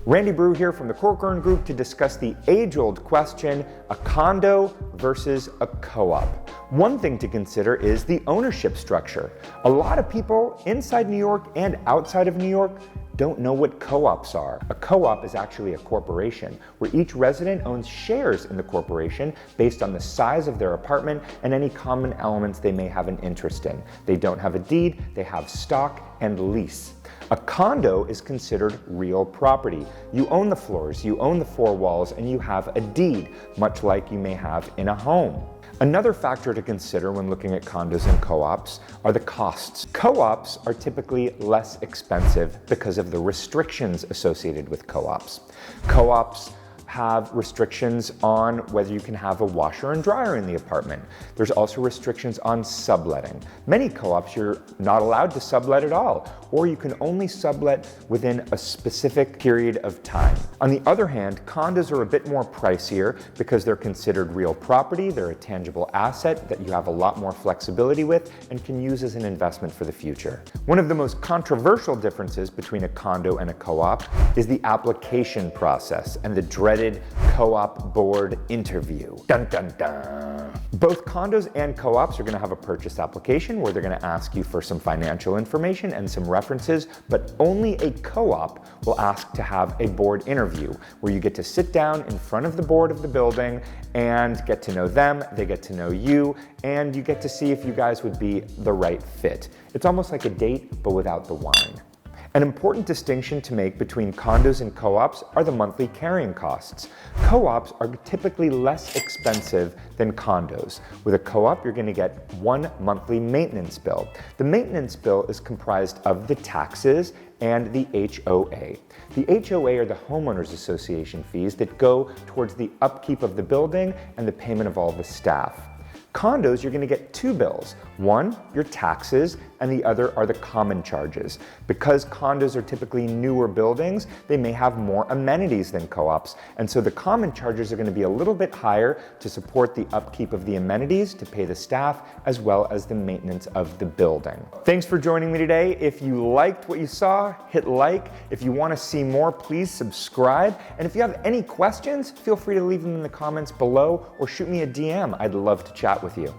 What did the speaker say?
Randy Baruh here from the Corcoran Group to discuss the age-old question, a condo versus a co-op. One thing to consider is the ownership structure. A lot of people inside New York and outside of New York don't know what co-ops are. A co-op is actually a corporation where each resident owns shares in the corporation based on the size of their apartment and any common elements they may have an interest in. They don't have a deed, they have stock and lease. A condo is considered real property. You own the floors, you own the four walls, and you have a deed, much like you may have in a home. Another factor to consider when looking at condos and co-ops are the costs. Co-ops are typically less expensive because of the restrictions associated with co-ops. Co-ops have restrictions on whether you can have a washer and dryer in the apartment. There's also restrictions on subletting. Many co-ops you're not allowed to sublet at all, or you can only sublet within a specific period of time. On the other hand, condos are a bit more pricier because they're considered real property, they're a tangible asset that you have a lot more flexibility with and can use as an investment for the future. One of the most controversial differences between a condo and a co-op is the application process and the dreaded co-op board interview. Dun, dun, dun. Both condos and co-ops are going to have a purchase application where they're going to ask you for some financial information and some references, but only a co-op will ask to have a board interview where you get to sit down in front of the board of the building and get to know them, they get to know you, and you get to see if you guys would be the right fit. It's almost like a date, but without the wine. An important distinction to make between condos and co-ops are the monthly carrying costs. Co-ops are typically less expensive than condos. With a co-op, you're going to get one monthly maintenance bill. The maintenance bill is comprised of the taxes and the HOA. The HOA are the Homeowners Association fees that go towards the upkeep of the building and the payment of all the staff. Condos, you're going to get two bills. One, your taxes, and the other are the common charges. Because condos are typically newer buildings, they may have more amenities than co-ops, and so the common charges are going to be a little bit higher to support the upkeep of the amenities, to pay the staff, as well as the maintenance of the building. Thanks for joining me today. If you liked what you saw, hit like. If you want to see more, please subscribe. And if you have any questions, feel free to leave them in the comments below or shoot me a DM. I'd love to chat with you.